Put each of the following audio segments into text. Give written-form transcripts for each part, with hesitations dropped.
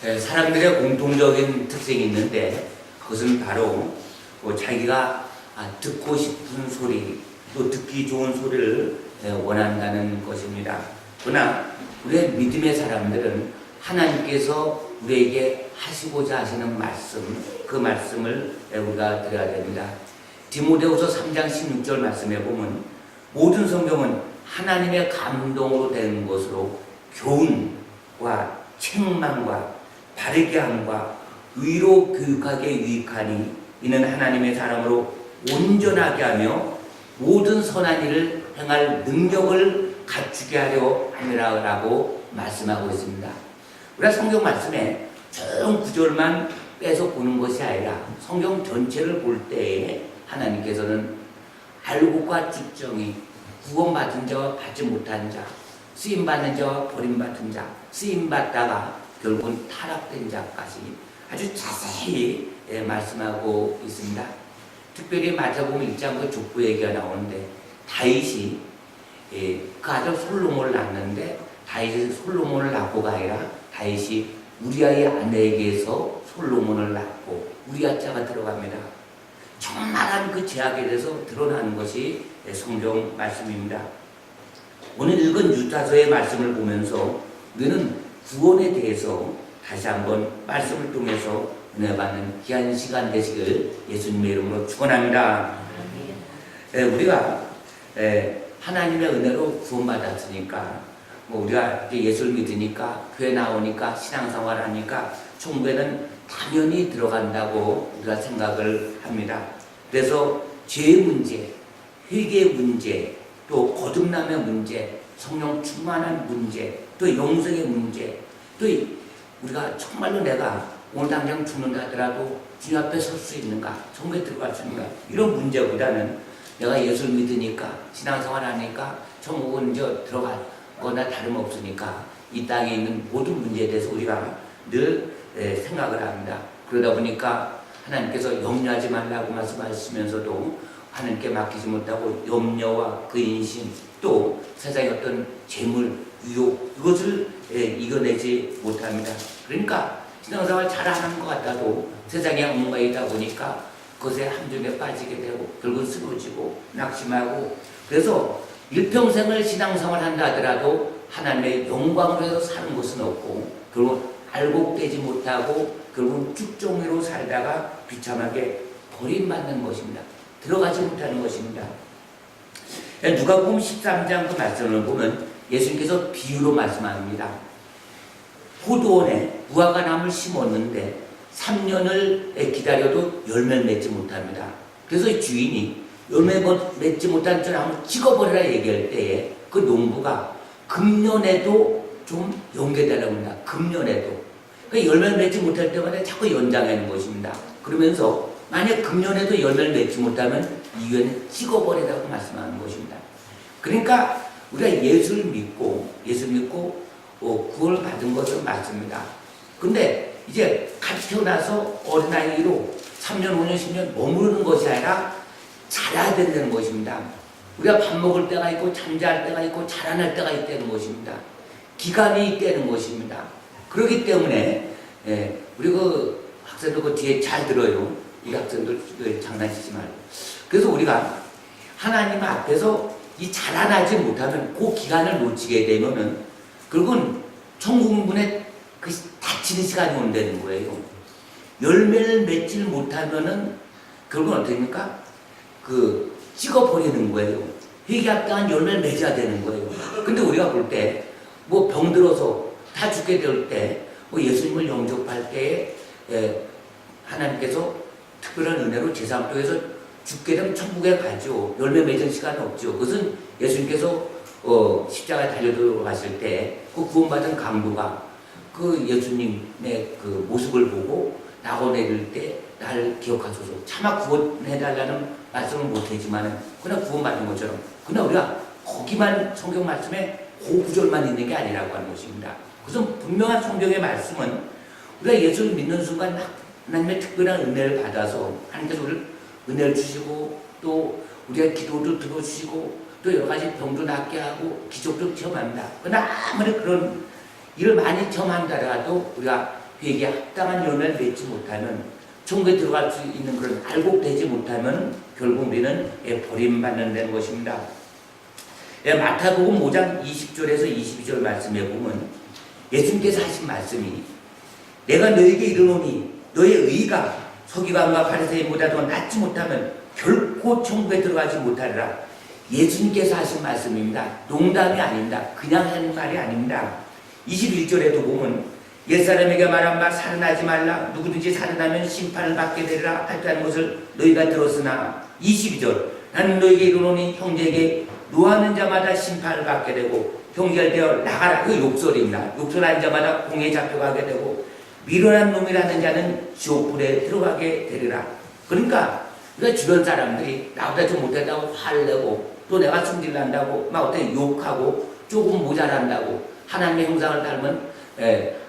사람들의 공통적인 특징이 있는데 그것은 바로 자기가 듣고 싶은 소리 또 듣기 좋은 소리를 원한다는 것입니다. 그러나 우리의 믿음의 사람들은 하나님께서 우리에게 하시고자 하시는 말씀, 그 말씀을 우리가 들어야 됩니다. 디모데후서 3장 16절 말씀에 보면 모든 성경은 하나님의 감동으로 된 것으로 교훈과 책망과 바르게 함과 의로 교육하게 유익하니 이는 하나님의 사람으로 온전하게 하며 모든 선한 일을 행할 능력을 갖추게 하려 함이라고 말씀하고 있습니다. 우리가 성경 말씀에 좀 구절만 빼서 보는 것이 아니라 성경 전체를 볼 때에 하나님께서는 알곡과 쭉정이 구원받은 자와 받지 못한 자, 쓰임받는 자와 버림받은 자, 쓰임받다가 결국은 타락된 자까지 아주 자세히 말씀하고 있습니다. 특별히 마태복음 1장 그 족보 얘기가 나오는데 다윗이 그 아들 솔로몬을 낳았는데 다윗이 솔로몬을 낳고가 아니라 다윗이 우리아의 아내에게서 솔로몬을 낳고 우리아자가 들어갑니다. 정말한 그 제약에 대해서 드러나는 것이 성경 말씀입니다. 오늘 읽은 유다서의 말씀을 보면서 우리는 구원에 대해서 다시 한번 말씀을 통해서 은혜 받는 귀한 시간 되시길 예수님의 이름으로 축원합니다. 우리가 하나님의 은혜로 구원받았으니까 우리가 예수를 믿으니까 교회 나오니까 신앙생활 하니까 천국에는 당연히 들어간다고 우리가 생각을 합니다. 그래서 죄의 문제, 회개의 문제, 또 거듭남의 문제, 성령 충만한 문제, 또 영생의 문제, 또 우리가 정말로 내가 오늘 당장 죽는다 하더라도 주님 앞에 설 수 있는가, 천국에 들어갈 수 있는가, 이런 문제보다는 내가 예수를 믿으니까 신앙생활 하니까 천국은 들어가거나 다름없으니까 이 땅에 있는 모든 문제에 대해서 우리가 늘 생각을 합니다. 그러다 보니까 하나님께서 염려하지 말라고 말씀하시면서도 하나님께 맡기지 못하고 염려와 그 인심 또 세상의 어떤 재물, 유혹 이것을 이겨내지 못합니다. 그러니까 신앙생활 잘하는 것 같아도 세상에 뭔가 있다 보니까 그것에 함정에 빠지게 되고 결국 쓰러지고 낙심하고 그래서 일평생을 신앙생활 한다 하더라도 하나님의 영광으로 해서 사는 것은 없고 결국 알곡되지 못하고 결국 쭉종이로 살다가 비참하게 버림받는 것입니다. 들어가지 못하는 것입니다. 누가복음 13장 그 말씀을 보면 예수님께서 비유로 말씀합니다. 포도원에 무화과 나무를 심었는데 3년을 기다려도 열매를 맺지 못합니다. 그래서 주인이 열매 맺지 못한 저 나무 찍어버리라 얘기할 때에 그 농부가 금년에도 좀 연계되라고 합니다. 금년에도. 그러니까 열매를 맺지 못할 때마다 자꾸 연장하는 것입니다. 그러면서 만약 금년에도 열매를 맺지 못하면 이후에는 찍어버리라고 말씀하는 것입니다. 그러니까 우리가 예수를 믿고 구원을 받은 것은 맞습니다. 근데 이제 갓 태어나서 어린아이로 3년, 5년, 10년 머무르는 것이 아니라 자라야 된다는 것입니다. 우리가 밥 먹을 때가 있고 잠잘 때가 있고 자라날 때가 있다는 것입니다. 기간이 있다는 것입니다. 그렇기 때문에 우리 그 학생들 그 뒤에 잘 들어요. 이 학생들 장난치지 말고. 그래서 우리가 하나님 앞에서 이 자라나지 못하면 그 기간을 놓치게 되면은 결국은 천국문에 그 닫히는 시간이 온다는 거예요. 열매를 맺질 못하면은 결국은 어떻게 됩니까? 그 찍어버리는 거예요. 회개합당한 열매를 맺어야 되는 거예요. 근데 우리가 볼 때 뭐 병들어서 다 죽게 될 때 예수님을 영접할 때에 하나님께서 특별한 은혜로 제3도에서 죽게 되면 천국에 가죠. 열매 맺은 시간은 없죠. 그것은 예수님께서 십자가에 달려 들어가실 때 그 구원받은 강도가 그 예수님의 그 모습을 보고 낙원에 때 나를 기억하소서. 차마 구원해달라는 말씀을 못하지만 그냥 구원받은 것처럼 그냥 우리가 거기만 성경 말씀에 그 구절만 있는 게 아니라고 하는 것입니다. 그래서 분명한 성경의 말씀은 우리가 예수를 믿는 순간 하나님의 특별한 은혜를 받아서 하나님께서 우리를 은혜를 주시고 또 우리가 기도도 들어주시고 또 여러 가지 병도 낫게 하고 기적도 체험합니다. 그러나 아무리 그런 일을 많이 체험한다라도 우리가 회개에 합당한 열매를 맺지 못하면, 천국에 들어갈 수 있는 그런 알곡되지 못하면 결국 우리는 버림받는 데는 것입니다. 마태복음 5장 20절에서 22절 말씀에 보면 예수님께서 하신 말씀이, 내가 너에게 이르노니 너의 의가 서기관과 바리새인보다도 낫지 못하면 결코 천국에 들어가지 못하리라. 예수님께서 하신 말씀입니다. 농담이 아닙니다. 그냥 하는 말이 아닙니다. 21절에도 보면 옛사람에게 말한 바 살인하지 말라, 누구든지 살인하면 심판을 받게 되리라 하였다는 것을 너희가 들었으나, 22절, 나는 너에게 이르노니 형제에게 노하는 자마다 심판을 받게 되고 형제되어 나가라, 그 욕설입니다. 욕설하는 자마다 공에 잡혀가게 되고 미련한 놈이라는 자는 지옥불에 들어가게 되리라. 그러니까 주변 사람들이 나보다 좀 못했다고 화를 내고, 또 내가 승질난다고 막 어떻게 욕하고 조금 모자란다고, 하나님의 형상을 닮은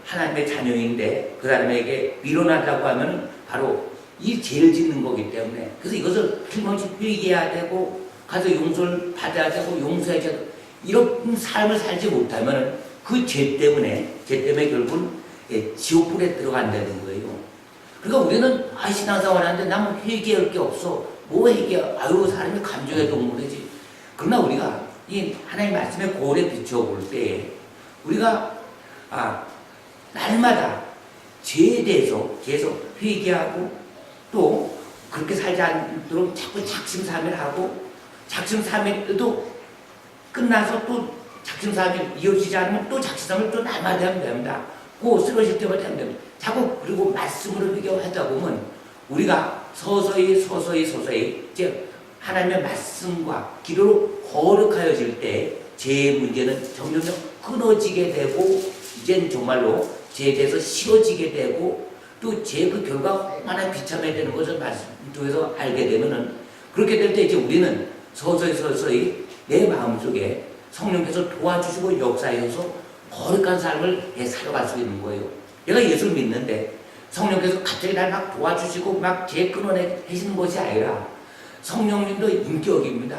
하나님의 자녀인데 그 사람에게 미련하다고 하면 바로 이 죄를 짓는 거기 때문에, 그래서 이것을 틀림없이 회개해야 되고 가서 용서를 받아야 되고 용서해야 되고, 이런 삶을 살지 못하면 그 죄 때문에 결국은 지옥불에 들어간다는 거예요. 그러니까 우리는 신앙생활 하는데 나는 회개할 게 없어, 뭐 회개야, 아유 사람이 감정의 동물이지. 그러나 우리가 이 하나님 말씀의 거울에 비춰볼 때 우리가 날마다 죄에 대해서 계속 회개하고, 또 그렇게 살지 않도록 자꾸 작심삼일 하고, 작심삼일도 끝나서 또 작심삼일 이어지지 않으면 또 작심삼일 또 날마다 하면 됩니다. 그 쓰러질 때마다 하면 됩니다. 자꾸 그리고 말씀으로 비교하다 보면 우리가 서서히 이제 하나님의 말씀과 기도로 거룩하여질 때 죄의 문제는 점점 끊어지게 되고, 이젠 정말로 죄에 대해서 쉬워지게 되고, 또 죄의 그 결과가 얼마나 비참해야 되는 것을 말씀 통해서 알게 되면은, 그렇게 될 때 이제 우리는 서서히 내 마음속에 성령께서 도와주시고 역사하셔서 거룩한 삶을 살아갈 수 있는 거예요. 내가 예수를 믿는데 성령께서 갑자기 날 막 도와주시고 막 죄 끊어내시는 것이 아니라, 성령님도 인격입니다.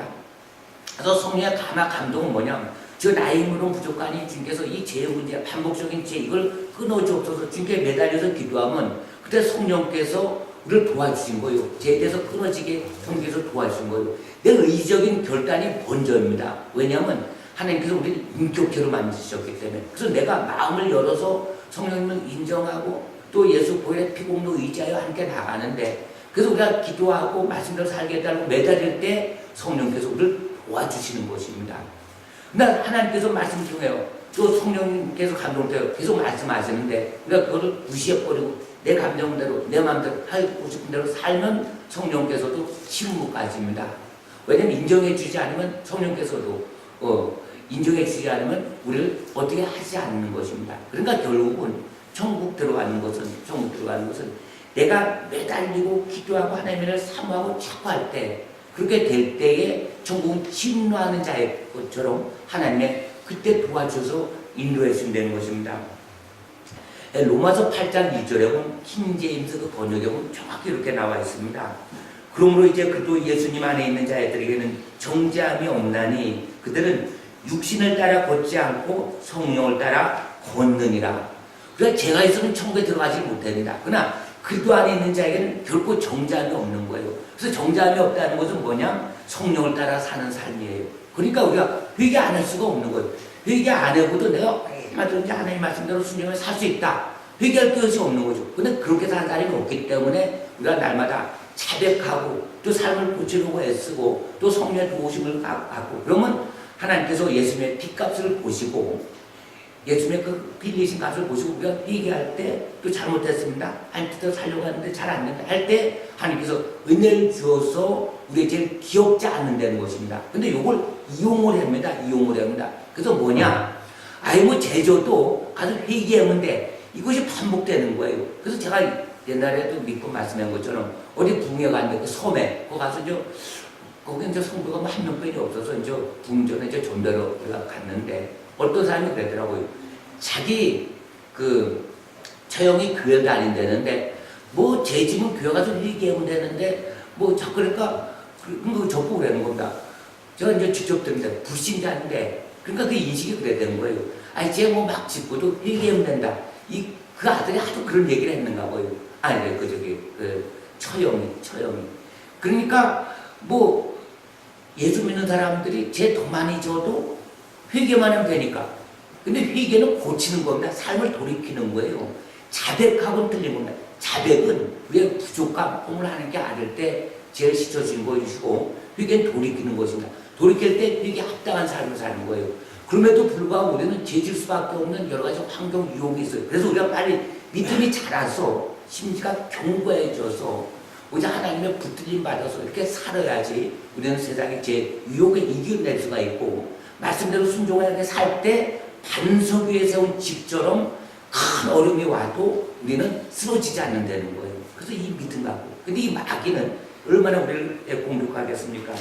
그래서 성령의 감동은 뭐냐면, 저 나의 힘으로 부족하니 주님께서 이 죄의 문제, 반복적인 죄 이걸 끊어주옵소서, 주님께 매달려서 기도하면 그때 성령께서 우리를 도와주신 거예요. 죄에 대해서 끊어지게 성령께서 도와주신 거예요. 내 의지적인 결단이 먼저입니다. 왜냐하면 하나님께서 우리를 인격체로 만드셨기 때문에. 그래서 내가 마음을 열어서 성령님을 인정하고 또 예수 보혈의 피공로 의지하여 함께 나가는데, 그래서 우리가 기도하고 말씀대로 살게 해달라고 매달릴 때 성령께서 우리를 도와주시는 것입니다. 그러나 하나님께서 말씀 중에요, 또 성령님께서 감동을 돼요. 계속 말씀하시는데 우리가 그거를 무시해버리고 내 감정대로 내 마음대로 하고 싶은 대로 살면 성령께서도 침묵하십니다. 왜냐하면 인정해주지 않으면 성령께서도 인정해주지 않으면 우리를 어떻게 하지 않는 것입니다. 그러니까 결국은 천국 들어가는 것은 내가 매달리고 기도하고 하나님을 사모하고 자꾸할 때, 그렇게 될 때에 천국은 침노하는 자의 것처럼 하나님의 그때 도와줘서 인도해 준다는 것입니다. 로마서 8장 2절에 보면 킹제임스 그 번역에 보면 정확히 이렇게 나와 있습니다. 그러므로 이제 그도 예수님 안에 있는 자들에게는 정죄함이 없나니 그들은 육신을 따라 걷지 않고 성령을 따라 걷느니라. 그러니까 죄가 있으면 천국에 들어가지 못합니다. 그러나 그리스도 안에 있는 자에게는 결코 정죄함이 없는 거예요. 그래서 정죄함이 없다는 것은 뭐냐? 성령을 따라 사는 삶이에요. 그러니까 우리가 회개 안 할 수가 없는 거예요. 회개 안 해고도 내가 얼마든지 하나님 말씀대로 순종을 살 수 있다, 회개할 것이 없는 거죠. 근데 그렇게 사는 사람이 없기 때문에 우리가 날마다 자백하고 또 삶을 고치려고 애쓰고 또 성령의 도우심을 갖고, 그러면 하나님께서 예수님의 핏값을 보시고 예수님의 그 빌리신 값을 보시고 우리가 회개할 때 또 잘못했습니다, 하나님 뜻대로 살려고 하는데 잘 안 된다 할 때 하나님께서 은혜를 주어서 우리의 죄를 기억지 않는다는 것입니다. 근데 이걸 이용을 합니다. 그래서 뭐냐? 뭐 제조도 가서 회개하면 돼. 이것이 반복되는 거예요. 그래서 제가 옛날에도 믿고 말씀한 것처럼 어디 붕에 갔는데 그 섬에 거기 가서 거기 이제 성도가 뭐 한 명뿐이 없어서 이제 붕전에 이제 전도로 갔는데 어떤 사람이 그러더라고요. 자기 그 처형이 교회 다닌다는데 뭐 제 집은 교회 가서 회개하면 되는데 뭐 자꾸 그러니까 그거 접고 그러는 겁니다. 제가 이제 직접 듣는데 불신자인데, 그러니까 그 인식이 그래 되는 거예요. 쟤 뭐 막 짓고도 회개하면 된다. 그 아들이 하도 그런 얘기를 했는가 봐요. 아니, 처형이. 그러니까, 뭐, 예수 믿는 사람들이 죄 더 많이 져도 회개만 하면 되니까. 근데 회개는 고치는 겁니다. 삶을 돌이키는 거예요. 자백하고는 틀린 겁니다. 자백은 우리의 부족함, 꿈을 하는 게 아닐 때 죄를 씻어주는 것이고, 회개는 돌이키는 것입니다. 돌이킬 때 회개에 합당한 삶을 사는 거예요. 그럼에도 불구하고 우리는 죄질 수밖에 없는 여러 가지 환경 유혹이 있어요. 그래서 우리가 빨리 믿음이 자라서 심지가 견고해져서 우리가 하나님의 붙들림 받아서 이렇게 살아야지 우리는 세상의 제 유혹에 이겨낼 수가 있고, 말씀대로 순종하게 살 때 반석 위에 세운 집처럼 큰 어려움이 와도 우리는 쓰러지지 않는다는 거예요. 그래서 이 믿음 갖고. 근데 이 마귀는 얼마나 우리를 공격하겠습니까?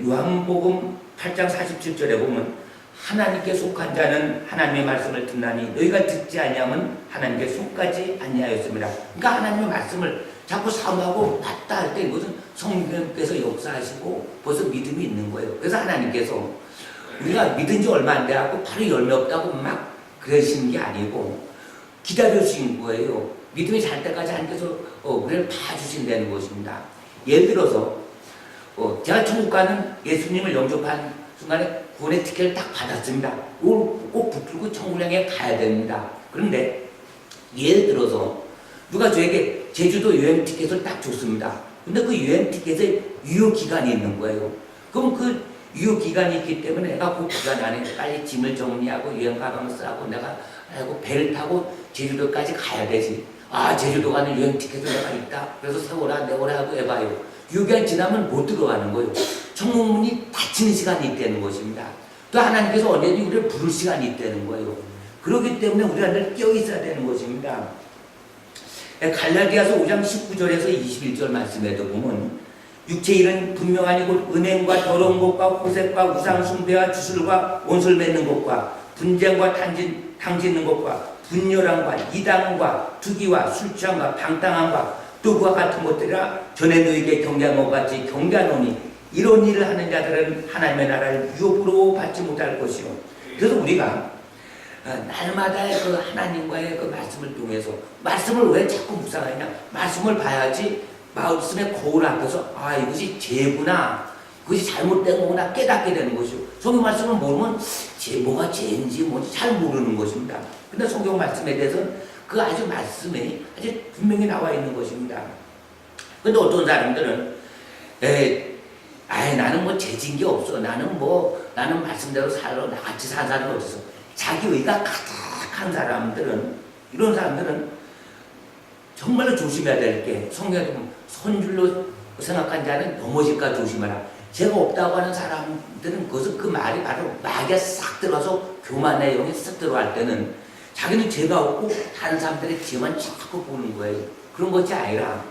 요한복음 8장 47절에 보면 하나님께 속한 자는 하나님의 말씀을 듣나니 너희가 듣지 아니하면 하나님께 속하지 아니하였습니다. 그러니까 하나님의 말씀을 자꾸 사모하고 맞다 할 때 이것은 성령께서 역사하시고 벌써 믿음이 있는 거예요. 그래서 하나님께서 우리가 믿은 지 얼마 안 돼갖고 바로 열매 없다고 막 그러시는 게 아니고 기다려주신 거예요. 믿음이 잘 때까지 하나님께서 우리를 봐주신다는 것입니다. 예를 들어서 제가 천국 가는 예수님을 영접한 순간에 구원의 티켓을 딱 받았습니다. 이걸 꼭 붙들고 천국 향해 가야 됩니다. 그런데 예를 들어서 누가 저에게 제주도 여행 티켓을 딱 줬습니다. 근데 그 여행 티켓에 유효 기간이 있는 거예요. 그럼 그 유효 기간이 있기 때문에 내가 그 기간 안에 빨리 짐을 정리하고 여행 가방을 싸고 내가 배를 타고 제주도까지 가야 되지. 아, 제주도 가는 여행 티켓을 내가 있다. 그래서 세워라 내워라 하고 해봐요. 유기한 지나면 못 들어가는 거예요. 천국문이 닫히는 시간이 있다는 것입니다. 또 하나님께서 언제든지 우리를 부를 시간이 있다는 거예요. 그렇기 때문에 우리가 늘 깨어 있어야 되는 것입니다. 갈라디아서 5장 19절에서 21절 말씀에도 보면 육체의 일은 분명하니 곧 은행과 더러운 것과 호색과 우상 숭배와 주술과 원수를 맺는 것과 분쟁과 당짓는 것과 분열함과 이단과 투기와 술 취함과 방탕함과 또 그와 같은 것들이라 전에 너희에게 경계한 것 같이 경계하노니 이런 일을 하는 자들은 하나님의 나라를 유업으로 받지 못할 것이요. 그래서 우리가 날마다의 그 하나님과의 그 말씀을 통해서 말씀을 왜 자꾸 묵상하냐? 말씀을 봐야지 말씀의 거울 앞에서 아, 이것이 죄구나, 그것이 잘못된 거구나 깨닫게 되는 것이요. 성경 말씀을 모르면 뭐가 죄인지 뭔지 잘 모르는 것입니다. 근데 성경 말씀에 대해서는 그 아주 말씀에 아주 분명히 나와 있는 것입니다. 근데 어떤 사람들은 나는 뭐 죄진 게 없어. 나는 말씀대로 살아. 나같이 사는 사람은 어디서. 자기 의가 가득한 사람들은, 이런 사람들은 정말로 조심해야 될 게, 성경에 보면 선줄로 생각한 자는 넘어질까 조심하라. 죄가 없다고 하는 사람들은 그 말이 바로 마귀가 싹 들어와서 교만의 영이 싹 들어갈 때는 자기는 죄가 없고 다른 사람들의 죄만 자꾸 보는 거예요. 그런 것이 아니라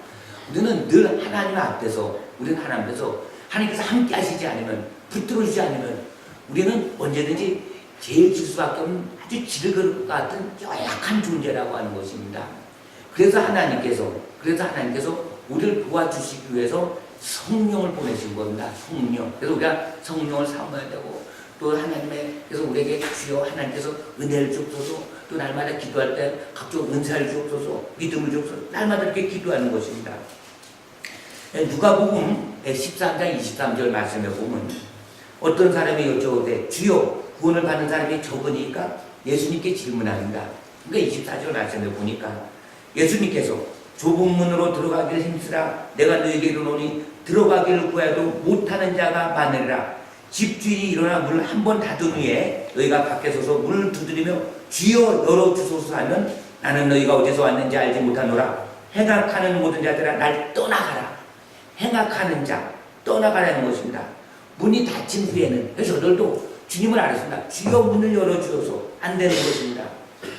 우리는 늘 하나님 앞에서, 우리는 하나님 앞에서 하나님께서 함께 하시지 않으면, 붙들어 주지 않으면 우리는 언제든지 죄를 질 수밖에 없는 아주 질그릇 같은 연약한 존재라고 하는 것입니다. 그래서 하나님께서 우리를 도와주시기 위해서 성령을 보내신 겁니다. 성령. 그래서 우리가 성령을 사모해야 되고, 또 하나님께서 우리에게 주여 하나님께서 은혜를 주옵소서, 또 날마다 기도할 때 각종 은사를 주옵소서, 믿음을 주옵소서, 날마다 이렇게 기도하는 것입니다. 누가복음 13장 23절 말씀에 보면 어떤 사람이 여쭤오되 주여 구원을 받는 사람이 적으니까 예수님께 질문합니다. 그러니까 24절 말씀에 보니까 예수님께서 좁은 문으로 들어가기를 힘쓰라. 내가 너에게 이르노니 들어가기를 구해도 못하는 자가 많으리라. 집주인이 일어나 문을 한 번 닫은 후에 너희가 밖에 서서 문을 두드리며 주여 열어주소서 하면 나는 너희가 어디서 왔는지 알지 못하노라. 행악하는 모든 자들아 날 떠나가라. 행악하는 자 떠나가라는 것입니다. 문이 닫힌 후에는, 그래서 저들도 주님을 알았습니다. 주여 문을 열어주소서 안 되는 것입니다.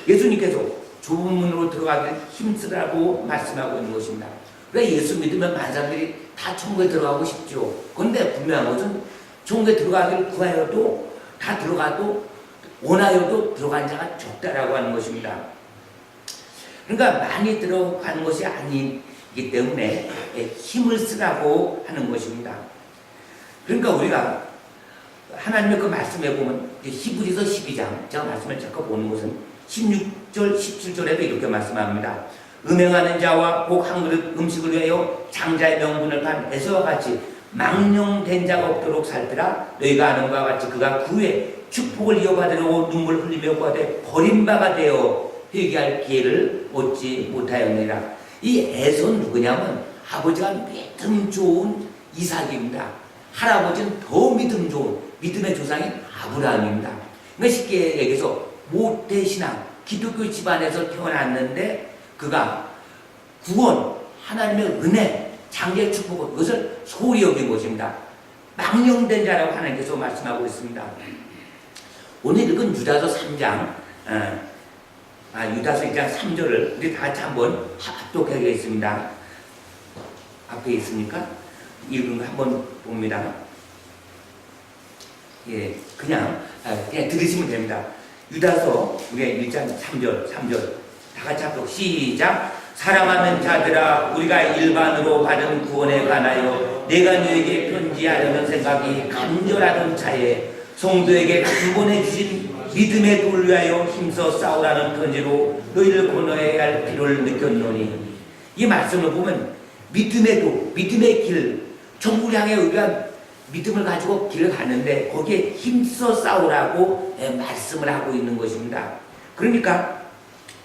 예수님께서 좁은 문으로 들어가길 힘쓰라고 말씀하고 있는 것입니다. 왜 예수 믿으면 많은 사람들이 다 천국에 들어가고 싶죠. 그런데 분명한 것은 천국에 들어가길 구하여도 다 들어가도 원하여도 들어간 자가 적다라고 하는 것입니다. 그러니까 많이 들어가는 것이 아니기 때문에 힘을 쓰라고 하는 것입니다. 그러니까 우리가 하나님의 그 말씀에 보면 히브리서 12장, 제가 말씀을 잠깐 보는 것은 16절, 17절에도 이렇게 말씀합니다. 음행하는 자와 꼭 한 그릇 음식을 위하여 장자의 명분을 판 에서와 같이 망령된 자가 없도록 살피라. 너희가 아는 바와 같이 그가 그 후에 축복을 이어받으려고 눈물 흘리며 구하되 버림바가 되어 회개할 기회를 얻지 못하였느니라. 이 에서는 누구냐면 아버지가 믿음 좋은 이삭입니다. 할아버지는 더 믿음 좋은 믿음의 조상인 아브라함입니다. 그러니까 쉽게 얘기해서 모태신앙 기독교 집안에서 태어났는데 그가 구원, 하나님의 은혜, 장자의 축복을 그것을 소홀히 여긴 것입니다. 망령된 자라고 하나님께서 말씀하고 있습니다. 오늘 읽은 유다서 3장 유다서 2장 3절을 우리 다 같이 한번 합독하겠습니다. 앞에 있습니까? 읽은 거 한번 봅니다. 예, 그냥 들으시면 됩니다. 유다서 우리 1장 3절 다 같이 합독 시작. 사랑하는 자들아, 우리가 일반으로 받은 구원에 관하여 내가 너에게 편지하려는 생각이 간절하던 차에 성도에게 근본해 주신 믿음의 돌 위하여 힘써 싸우라는 편지로 너희를 권해야 할 필요를 느꼈노니. 이 말씀을 보면 믿음의 돌, 믿음의 길, 천국을 향해 우리가 믿음을 가지고 길을 가는데 거기에 힘써 싸우라고 말씀을 하고 있는 것입니다. 그러니까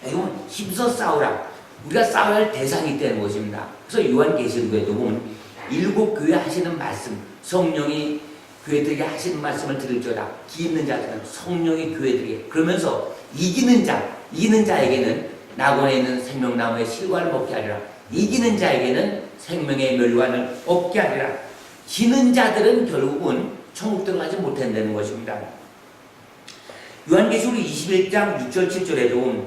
이건 힘써 싸우라. 우리가 싸워야 할 대상이 있다는 것입니다. 그래서 요한계시록에도 보면 7교회 하시는 말씀, 성령이 교회들에게 하시는 말씀을 들을지어다. 기 있는 자들은 성령이 교회들에게, 그러면서 이기는 자에게는 낙원에 있는 생명나무의 실과를 먹게 하리라. 이기는 자에게는 생명의 멸관을 얻게 하리라. 지는 자들은 결국은 천국 들어가지 못한다는 것입니다. 요한계시록 21장 6절 7절에도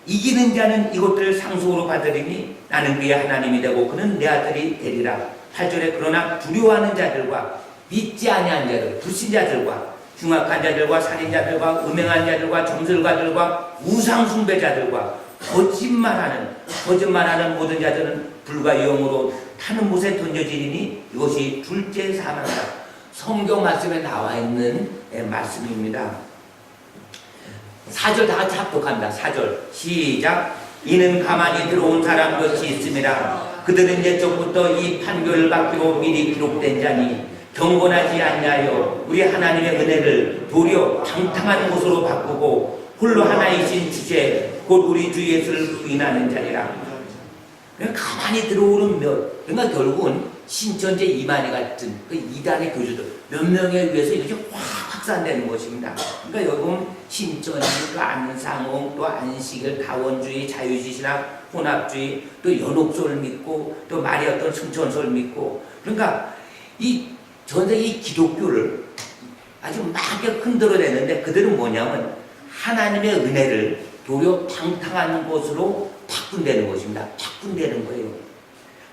이기는 자는 이것들을 상속으로 받으리니 나는 그의 하나님이 되고 그는 내 아들이 되리라. 8절에 그러나 두려워하는 자들과 믿지 아니한 자들, 불신자들과 흉악한 자들과 살인자들과 음행한 자들과 점술가들과 우상숭배자들과 거짓말하는 모든 자들은 불과 영으로 타는 못에 던져지리니 이것이 둘째 사망이다. 성경 말씀에 나와 있는 말씀입니다. 4절 다 같이 합독합니다. 4절 시작. 이는 가만히 들어온 사람 것이 있습니다. 그들은 옛적부터 이 판결을 받기로 미리 기록된 자니 경건하지 않냐여 우리 하나님의 은혜를 도리어 방탕한 것으로 바꾸고 홀로 하나이신 주제 곧 우리 주 예수를 부인하는 자니라. 그러니까 가만히 들어오는 그러니까 결국은 신천지 이만희 같은 그 이단의 교주들 몇 명에 의해서 이렇게 확산되는 것입니다. 그러니까 여기 보면 신천지, 또 안상홍, 또 안식일, 다원주의, 자유지신학, 혼합주의, 또 연옥소를 믿고 또 말이 어떤 승천소를 믿고, 그러니까 이 전세 이 기독교를 아주 막 흔들어내는데 그들은 뭐냐면 하나님의 은혜를 도리어 방탕한 것으로 바꾼다는 것입니다. 바꾼다는 거예요.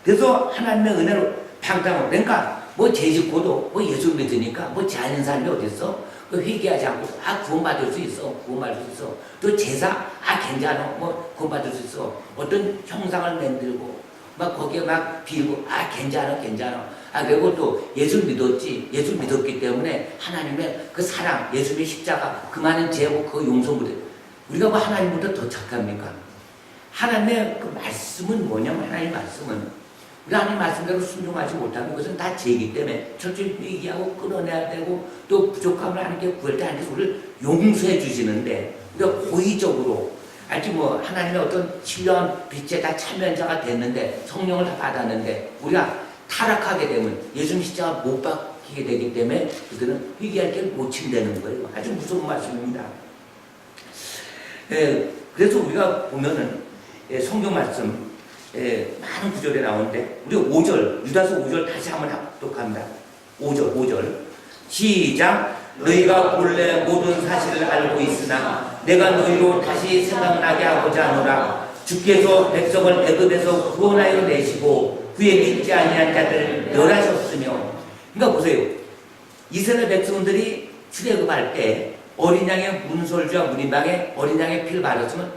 그래서 하나님의 은혜로 방탕하고, 그러니까 뭐 죄짓고도 뭐 예수 믿으니까 뭐 죄하는 사람이 어딨어? 그 회개하지 않고 구원받을 수 있어. 구원받을 수 있어. 또 제사 괜찮아. 뭐 구원받을 수 있어. 어떤 형상을 만들고 막 거기에 막 빌고 괜찮아. 그리고 또 예수 믿었지. 예수 믿었기 때문에 하나님의 그 사랑, 예수님의 십자가, 그 많은 죄고 그 용서물에 우리가 뭐 하나님보다 더 착합니까? 하나님의 그 말씀은 뭐냐면, 하나님의 말씀은 우리 하나님 말씀대로 순종하지 못하면 그것은 다 죄이기 때문에 철저히 얘기하고 끊어내야 되고, 또 부족함을 하나님께 구할 때 하나님께서 우리를 용서해 주시는데 우리가 고의적으로 아직 뭐 하나님의 어떤 신령한 빛에 다 참여한 자가 됐는데, 성령을 다 받았는데 우리가 타락하게 되면 예수님 십자가 못 박히게 되기 때문에 그들은 회개할 길을 못 친다는 거예요. 아주 무서운 말씀입니다. 그래서 우리가 보면은 성경 말씀 많은 구절에 나오는데 우리 5절, 유다서 5절 다시 한번 합독합니다. 5절 시작. 너희가 본래 모든 사실을 알고 있으나 내가 너희로 다시 생각나게 하고자 하노라. 주께서 백성을 애굽에서 구원하여 내시고 그의 믿지 아니한 자들을 멸하셨으며. 그러니까 보세요. 이스라엘 백성들이 출애굽할 때 어린 양의 문설주와 문인방에 어린 양의 피를 발랐으면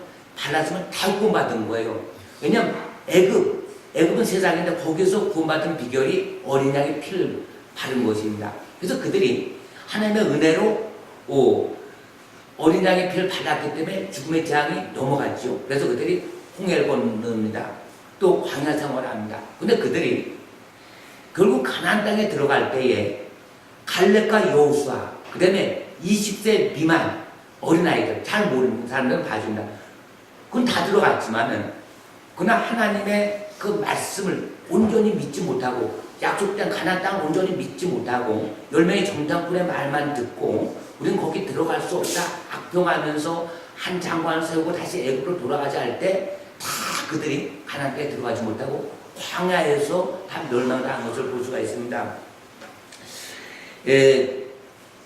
다 구원받은 거예요. 왜냐하면 애굽은 세상인데 거기서 구원받은 비결이 어린 양의 피를 바른 것입니다. 그래서 그들이 하나님의 은혜로 어린 양의 피를 발랐기 때문에 죽음의 재앙이 넘어갔죠. 그래서 그들이 홍해를 건넙니다. 또 광야 생활을 합니다. 근데 그들이 결국 가나안 땅에 들어갈 때에 갈렙과 여호수아, 그 다음에 20세 미만 어린아이들, 잘 모르는 사람들은 봐준다. 그건 다 들어갔지만은 그러나 하나님의 그 말씀을 온전히 믿지 못하고 약속된 가나안 땅을 온전히 믿지 못하고 10명의 정탐꾼의 말만 듣고 우리는 거기 들어갈 수 없다 악평하면서 한 장관을 세우고 다시 애굽으로 돌아가자 할 때 다 그들이 가나안 땅에 들어가지 못하고 광야에서 다 멸망당한 것을 볼 수가 있습니다.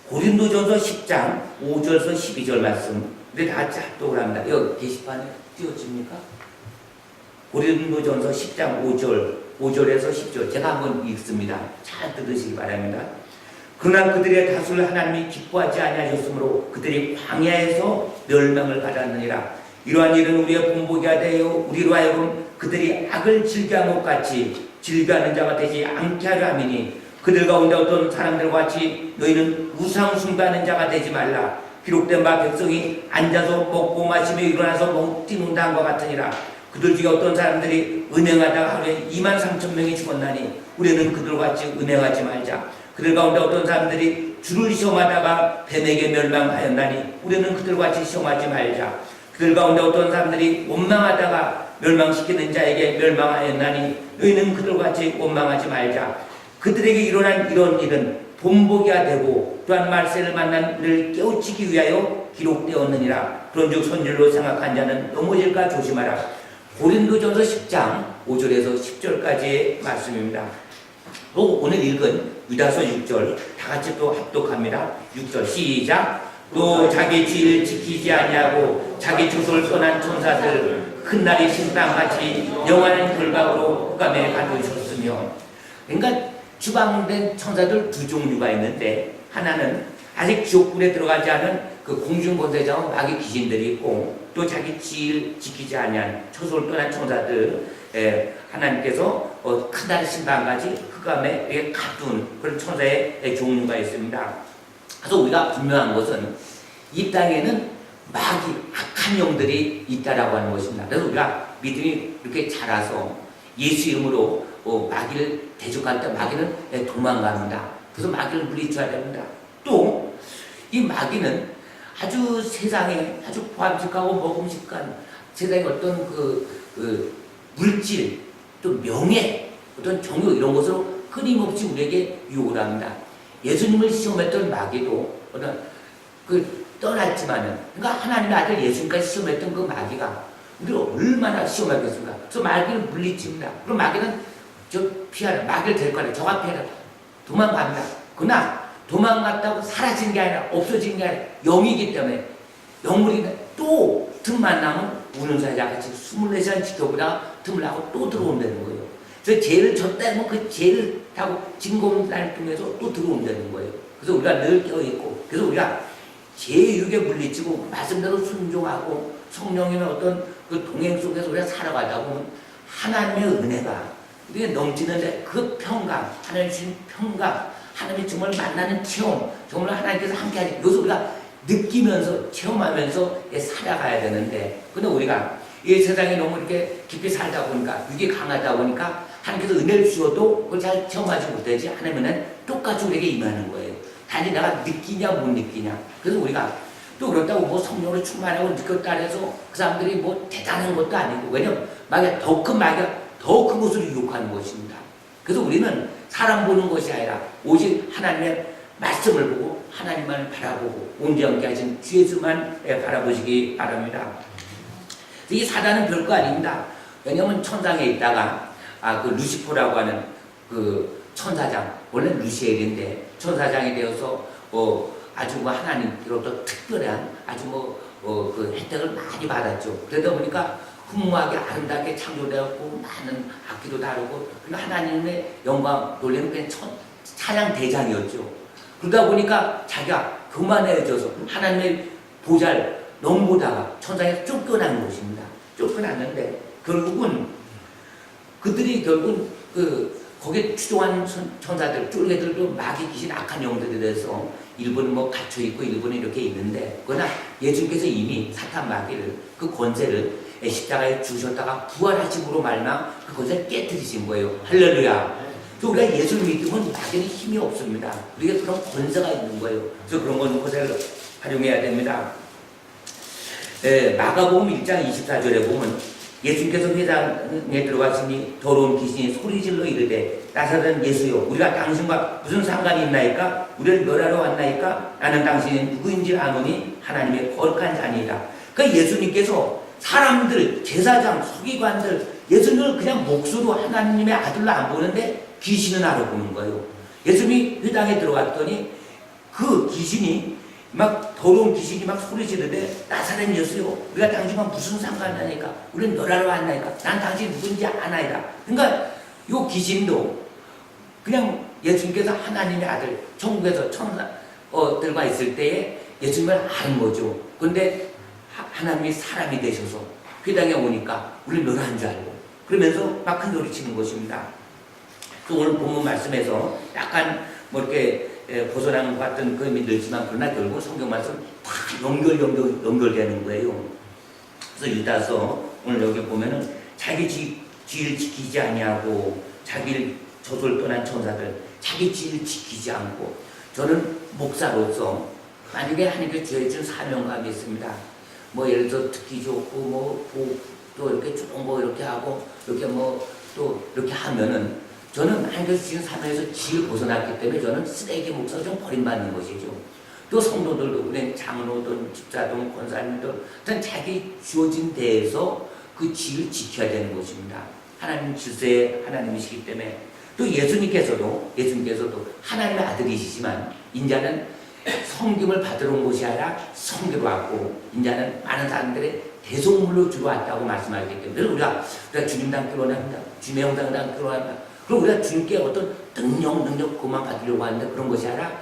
고린도전서 10장 5절에서 12절 말씀 우리 다 같이 합독을 합니다. 여기 게시판에 띄워집니까? 고린도전서 10장 5절에서 10절 제가 한번 읽습니다. 잘 들으시기 바랍니다. 그러나 그들의 다수를 하나님이 기뻐하지 아니하셨으므로 그들이 광야에서 멸망을 받았느니라. 이러한 일은 우리의 본보기가 되어 우리로 하여금 그들이 악을 즐겨한 것 같이 즐겨하는 자가 되지 않게 하려 함이니 그들 가운데 어떤 사람들과 같이 너희는 우상 숭배하는 자가 되지 말라. 기록된 바 백성이 앉아서 먹고 마시며 일어나서 먹지 논다한 것 같으니라. 그들 중에 어떤 사람들이 은행하다가 하루에 23,000명이 죽었나니 우리는 그들과 같이 은행하지 말자. 그들 가운데 어떤 사람들이 주를 시험하다가 뱀에게 멸망하였나니 우리는 그들과 같이 시험하지 말자. 그들 가운데 어떤 사람들이 원망하다가 멸망시키는 자에게 멸망하였나니 너희는 그들과 같이 원망하지 말자. 그들에게 일어난 이런 일은 본보기가 되고 또한 말세를 만난 이를 깨우치기 위하여 기록되었느니라. 그런즉 선질로 생각한 자는 넘어질까 조심하라. 고린도전서 10장 5절에서 10절까지의 말씀입니다. 또 오늘 읽은 유다서 6절 다 같이 또 합독합니다. 6절 시작. 또 자기 지위를 지키지 아니하고 자기 주소를 떠난 천사들 큰 날이 심판같이 영원한 결박으로 흑암에 가두셨으며, 그러니까 추방된 천사들 두 종류가 있는데 하나는 아직 지옥불에 들어가지 않은 그 공중권세자와 마귀 귀신들이 있고 또 자기 지위를 지키지 아니한 처소를 떠난 천사들 하나님께서 큰 날의 심판까지 흑암에 가둔 그런 천사의 종류가 있습니다. 그래서 우리가 분명한 것은 이 땅에는 마귀 악한 영들이 있다라고 하는 것입니다. 그래서 우리가 믿음이 이렇게 자라서 예수 이름으로 마귀를 대적할 때 마귀는 도망갑니다. 그래서 마귀를 물리쳐야 됩니다. 또 이 마귀는 아주 세상에 아주 보암직하고 먹음직한 세상의 어떤 물질 또 명예 어떤 정욕 이런 것으로 끊임없이 우리에게 유혹을 합니다. 예수님을 시험했던 마귀도 떠났지만은 그러니까 하나님의 아들 예수님까지 시험했던 그 마귀가 우리를 얼마나 시험하겠습니까? 그래서 마귀를 물리칩니다. 그럼 마귀는 피하라. 마귀를 데리고 가라. 저가 피하라. 도망갑니다. 그러나 도망갔다고 사라진 게 아니라 없어진 게 아니라 영이기 때문에 영물이 또 틈만 나면 우는 사자 같이 24시간 지켜보다가 틈을 나고 또 들어온다는 거예요. 그래서 죄를 졌다 하면 그 죄를 타고 진검날 통해서 또 들어온다는 거예요. 그래서 우리가 늘 껴있고 그래서 우리가 죄의 유혹에 물리치고 말씀대로 순종하고 성령님의 어떤 그 동행 속에서 우리가 살아가다 보면 하나님의 은혜가 우리가 넘치는데 그 평강, 하나님 주신 평강, 하나님이 정말 만나는 체험, 정말 하나님께서 함께하지 이것을 우리가 느끼면서 체험하면서 살아가야 되는데 근데 우리가 이 세상에 너무 이렇게 깊이 살다 보니까 육이 강하다 보니까 하나님께서 은혜를 주어도 그걸 잘 체험하지 못하지 하나님은 똑같이 우리에게 임하는 거예요. 단지 내가 느끼냐 못 느끼냐. 그래서 우리가 또 그렇다고 뭐 성령으로 충만하고 느꼈다 해서 그 사람들이 뭐 대단한 것도 아니고 왜냐면 마귀가 더 큰 마귀가 더 큰 것으로 유혹하는 것입니다. 그래서 우리는 사람 보는 것이 아니라 오직 하나님의 말씀을 보고 하나님만을 바라보고 온전케 하신 주 예수만 바라보시기 바랍니다. 이 사단은 별거 아닙니다. 왜냐하면 천상에 있다가 그 루시퍼라고 하는 그 천사장 원래 루시엘인데 천사장이 되어서 아주 뭐 하나님께로부터 특별한 아주 그 혜택을 많이 받았죠. 그러다 보니까 흠무하게 아름답게 창조되었고 많은 악기도 다루고 하나님의 영광 놀리는 그냥 찬양 대장이었죠. 그러다 보니까 자기가 교만해져서 하나님의 보잘 넘보다가 천상에서 쫓겨난 것입니다. 쫓겨났는데 결국은 그들이 결국은 거기에 추종한 천사들, 쫄개들도 마귀 귀신 악한 영들에 대해서 일부는 뭐 갇혀 있고 일부는 이렇게 있는데, 그러나 예수님께서 이미 사탄 마귀를 그 권세를 십자가에 주셨다가 부활하심으로 말미암아 그 권세를 깨뜨리신 거예요. 할렐루야. 또 우리가 예수를 믿으면 마귀는 힘이 없습니다. 우리가 그런 권세가 있는 거예요. 그래서 그런 건 권세를 활용해야 됩니다. 마가복음 1장 24절에 보면 예수님께서 회당에 들어가시니 더러운 귀신이 소리질러 이르되 나사렛 예수여 우리가 당신과 무슨 상관이 있나이까? 우리를 멸하러 왔나이까? 나는 당신이 누구인지 아노니 하나님의 거룩한 자니이다. 그러니까 예수님께서 사람들, 제사장, 서기관들 예수님을 그냥 목수로 하나님의 아들로 안 보는데 귀신은 알아보는 거예요. 예수님이 회당에 들어갔더니 그 귀신이 막 더러운 귀신이 막 소리 지르되 나사렛 예수요 우리가 당신과 무슨 상관이니까 우리는 너라로 왔나이까 난 당신 누군지 아나이다. 그러니까 이 귀신도 그냥 예수님께서 하나님의 아들 천국에서 천사들과 있을 때에 예수님을 아는 거죠. 그런데 하나님이 사람이 되셔서 회당에 오니까 우리는 너라는 줄 알고 그러면서 막 큰 소리 치는 것입니다. 또 오늘 본문 말씀에서 약간 뭐 이렇게 벗어난 것 같은 그림이 늘지만 그러나 결국 성경 말씀 다 연결되는 거예요. 그래서 유다서 오늘 여기 보면은 자기 지위를 지키지 아니하고 자기를 저소를 떠난 천사들 자기 지위를 지키지 않고 저는 목사로서 만약에 하나님께 주어진 사명감이 있습니다. 뭐 예를 들어 듣기 좋고 뭐 또 이렇게 좋은 거 이렇게 하고 이렇게 뭐 또 이렇게 하면은 저는 하나님께서 주신 사명에서 지를 벗어났기 때문에 저는 쓰레기 목사가 좀 버림받는 것이죠. 또 성도들도 그냥 장로든 집사든 권사님들 일단 자기 주어진 데에서 그 지를 지켜야 되는 것입니다. 하나님 질서의 하나님이시기 때문에 또 예수님께서도 하나님의 아들이시지만 인자는 섬김을 받으러 온 것이 아니라 섬기러 왔고 인자는 많은 사람들의 대속물로 주러 왔다고 말씀하기 때문에 우리가 주님 닮기로 원합니다. 주님의 영광 닮기로 원합니다. 그럼 우리가 주님께 어떤 능력 그만 받으려고 하는데 그런 것이 아니라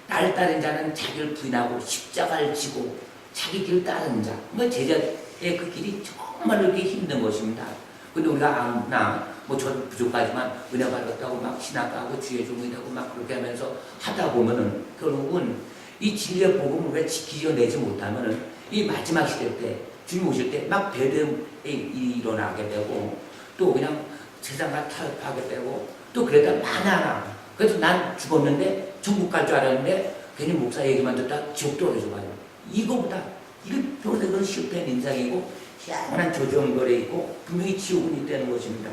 나를 따른 자는 자기를 부인하고 십자가를 지고 자기 길을 따르는 자. 뭐 제자의 그 길이 정말 이렇게 힘든 것입니다. 근데 우리가 저 부족하지만 은혜 받았다고 막 신학하고 주의 종이 되고 막 그렇게 하면서 하다 보면은 결국은 이 진리의 복음을 우리가 지키려내지 못하면은 이 마지막 시대 때 주님 오실 때 막 배대에 일어나게 되고 또 그냥 세상과 타협하게 되고 또 그러다 많아. 그래서 난 죽었는데 천국 갈 줄 알았는데 괜히 목사 얘기만 듣다 지옥 떨어져 가요. 이거보다 이건 평생 실패한 인상이고 희한한 조정거래 있고 분명히 지옥은 있다는 것입니다.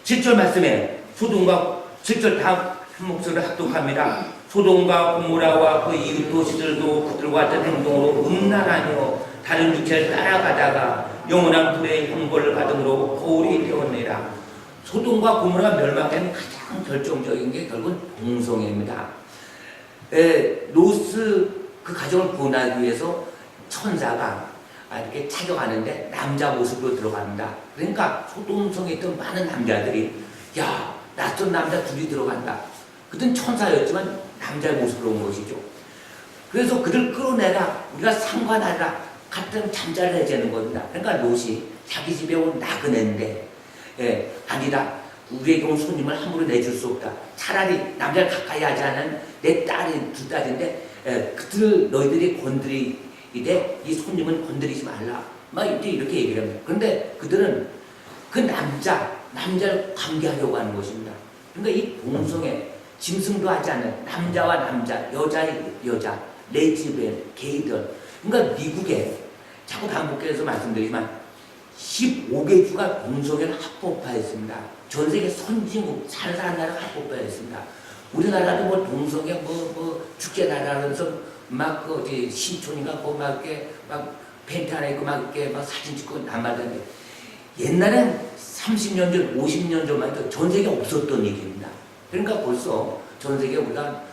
7절 말씀에 소돔과 7절 다음 한 목소리를 합독합니다. 소돔과 고모라와 그 이웃 도시들도 그들과 같은 행동으로 음란하며 다른 육체를 따라가다가 영원한 불의 형벌을 받음으로 거울이 되었느니라. 소돔과 고모라가 멸망된 가장 결정적인 게 결국은 동성애입니다. 로스 그 가정을 구원하기 위해서 천사가 이렇게 착용하는데 남자 모습으로 들어갑니다. 그러니까 소돔성에 있던 많은 남자들이 야 낯선 남자 둘이 들어간다. 그땐 천사였지만 남자의 모습으로 온 것이죠. 그래서 그들 끌어내라 우리가 상관하라 같은 잠자를 해제는 겁니다. 그러니까 롯이 자기 집에 온 나그네인데 아니다. 우리에게 온 손님을 함부로 내줄 수 없다. 차라리 남자를 가까이 하지 않은 내 딸이 두 딸인데 그들 너희들이 건드리되 이 손님은 건드리지 말라. 막 이렇게 얘기를 합니다. 그런데 그들은 그 남자를 관계하려고 하는 것입니다. 그러니까 이 동성애 짐승도 하지 않는 남자와 남자, 여자, 레즈비언, 게이들. 그러니까 미국에 자꾸 반복해서 말씀드리지만 15개 주가 동성애를 합법화했습니다. 전 세계 선진국 사는 나라가 합법화했습니다. 우리나라도 뭐 동성애 축제 나라면서 막 신촌인가 막 이렇게 막 펜트 하나 입고 막 이렇게 막 사진 찍고 남하던데 옛날엔 30년 전, 50년 전만 해도 전 세계에 없었던 얘기입니다. 그러니까 벌써 전 세계 우리가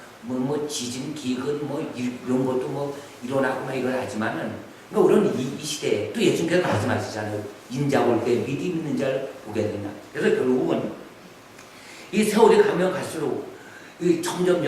지진, 기근 이런 것도 일어나고 막 일어나지만은 그러니까 우리는 이 시대에 또 예수님께서 말씀하시잖아요. 인자 올 때 믿음 있는 자를 보게 된다. 그래서 결국은 이 세월이 가면 갈수록 점점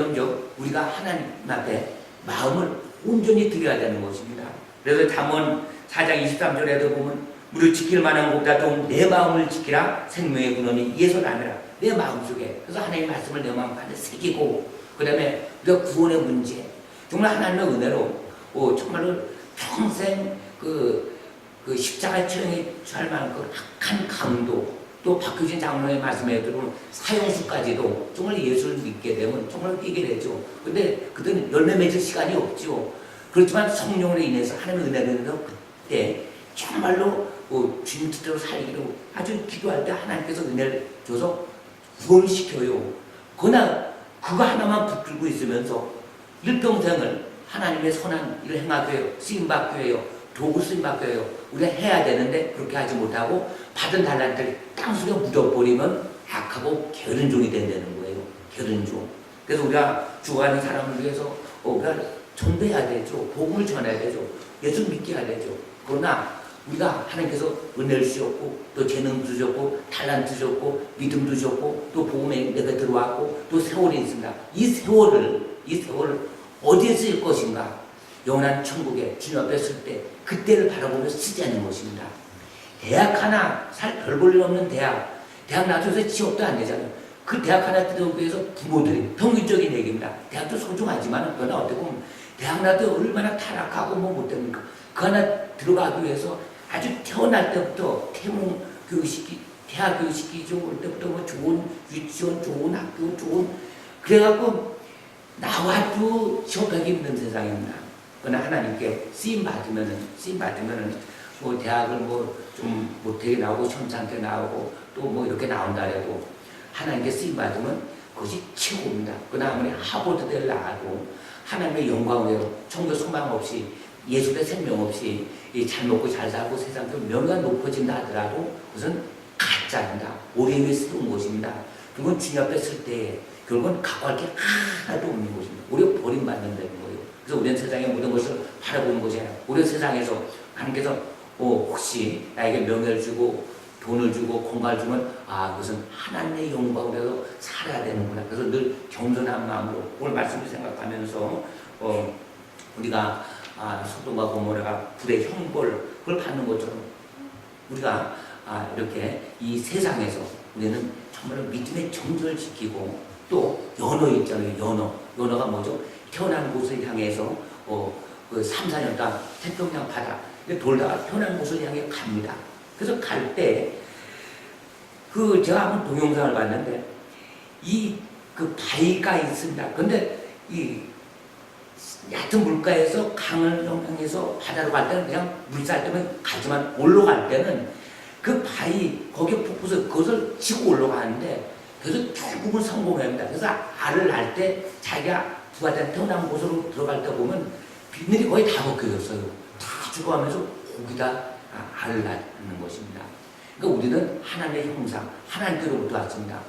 우리가 하나님 앞에 마음을 온전히 드려야 되는 것입니다. 그래서 잠언 4장 23절에도 보면 무릇 지킬 만한 것보다 좀 내 마음을 지키라 생명의 근원이 예설 아니라 내 마음속에. 그래서 하나님의 말씀을 내 마음 안에 새기고, 그 다음에 우리가 구원의 문제, 정말 하나님의 은혜로 정말로 평생 그 십자가 처형에 처할 만한 그 악한 강도, 또 박효진 장로의 말씀에 들어온 사형수까지도 정말 예수를 믿게 되면 정말 뛰게 되죠. 근데 그들은 열매 맺을 시간이 없죠. 그렇지만 성령으로 인해서 하나님의 은혜로 인해서 그때 정말로 주님 뜻대로 살기로 아주 기도할 때 하나님께서 은혜를 줘서 구원을 시켜요. 그러나 그거 하나만 붙들고 있으면서 일평생을 하나님의 선한 일을 행하게 해요. 쓰임받게 해요. 도구 쓰임받게 해요. 우리가 해야 되는데 그렇게 하지 못하고 받은 달란트를 땅속에 묻어버리면 악하고 게으른 종이 된다는 거예요. 게으른 종. 그래서 우리가 죽어가는 사람을 위해서 우리가 전도해야 되죠. 복음을 전해야 되죠. 예수 믿게 해야 되죠. 그러나 우리가 하나님께서 은혜를 주셨고 또 재능도 주셨고 달란트 주셨고 믿음도 주셨고 또 복음에 내가 들어왔고 또 세월이 있습니다. 이 세월을 어디에 쓸 것인가? 영원한 천국에 주님 앞에 쓸 때 그때를 바라보며 쓰자는 것입니다. 대학 하나 별 볼 일 없는 대학 나와서 취업도 안 되잖아요. 그 대학 하나 들어오기 위해서 부모들이 평균적인 얘기입니다. 대학도 소중하지만 그러나 어떻게 보면 대학 나도 얼마나 타락하고 못됩니까? 그 하나 들어가기 위해서 아주 태어날 때부터 태몽 교육시키, 대학 교육시키죠. 올 때부터 뭐 좋은 유치원, 좋은 학교, 그래갖고 나와도 취업하기 힘든 세상입니다. 그러나 하나님께 쓰임 받으면은 뭐 대학을 뭐 좀 못하게 나오고 시험장게 나오고 또 뭐 이렇게 나온다 해도 하나님께 쓰임 받으면 그것이 최고입니다. 그러나 아무리 하버드대를 나와도 하나님의 영광으로 종교 소망 없이 예수의 생명 없이 잘 먹고 잘 살고 세상도 명예가 높아진다 하더라도 그것은 가짜입니다. 오래 위해 쓰는 것입니다. 그건 주님 앞에 쓸 때 결국은 갖고 할 게 하나도 없는 것입니다. 우리가 버림받는다는 거예요. 그래서 우리는 세상의 모든 것을 바라보는 것이에요. 우리 세상에서 하나님께서 혹시 나에게 명예를 주고 돈을 주고 건강을 주면 그것은 하나님의 영광으로 살아야 되는구나. 그래서 늘 겸손한 마음으로 오늘 말씀을 생각하면서 우리가 소돔과 고모라가 불의 형벌 그걸 받는 것처럼 우리가 이렇게 이 세상에서 우리는 정말 믿음의 정절을 지키고 또 연어 있잖아요. 연어가 뭐죠? 태어난 곳을 향해서 그 3, 4년 동안 태평양 바다 돌다가 태어난 곳을 향해 갑니다. 그래서 갈 때 제가 한번 동영상을 봤는데 그 바위가 있습니다. 근데 이 얕은 물가에서 강을 향해서 바다로 갈 때는 그냥 물살 때문에 가지만 올라갈 때는 그 바위 거기에 폭포서 그것을 치고 올라가는데 그래서 결국은 성공합니다. 그래서 알을 낳을 때 자기가 부하된 태어난 곳으로 들어갈 때 보면 비늘이 거의 다 벗겨졌어요. 다 죽어가면서 거기다 알을 낳는 것입니다. 그러니까 우리는 하나님의 형상, 하나님께로부터 왔습니다.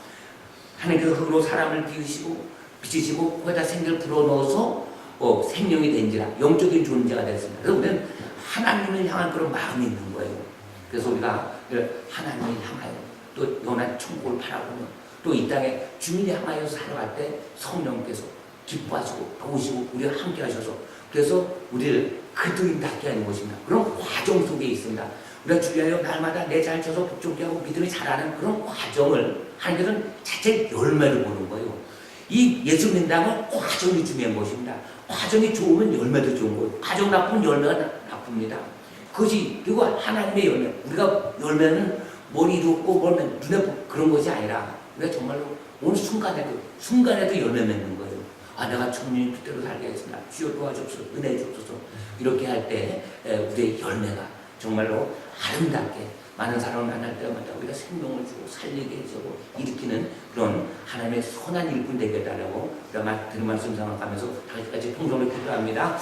하나님께서 흙으로 사람을 빚으시고 거기다 생기를 불어넣어서 생명이 된지라 영적인 존재가 됐습니다. 그래서 우리는 하나님을 향한 그런 마음이 있는 거예요. 그래서 우리가 하나님을 향하여 또 영원한 천국을 바라보며 또 이 땅에 주님을 향하여 살아갈 때 성령께서 기뻐하시고 도우시고 우리와 함께 하셔서 그래서 우리를 그들답게 하는 것입니다. 그런 과정 속에 있습니다. 우리가 주위하여 날마다 내 잘 쳐서 복종케 하고 믿음이 자라는 그런 과정을 하나님께서는 자체 열매를 보는 거예요. 이 예수 믿는다는 과정이 중요한 것입니다. 과정이 좋으면 열매도 좋은 거예요. 과정 나쁘면 열매가 나쁩니다. 그것이 그리고 하나님의 열매. 우리가 열매는 머리 이루고 멀면 눈에 그런 것이 아니라 우리가 정말로 어느 순간에도 열매 맺는 거예요. 내가 주님 뜻대로 살게 하겠습니다. 주여 도와주옵소서, 은혜 주옵소서. 이렇게 할 때 우리의 열매가 정말로 아름답게 많은 사람을 만날 때마다 우리가 생명을 주고 살리게 해주고 일으키는 그런 하나님의 선한 일꾼 되겠다라고 드는 말씀 생각하면서 다시까지 통성을 기도합니다.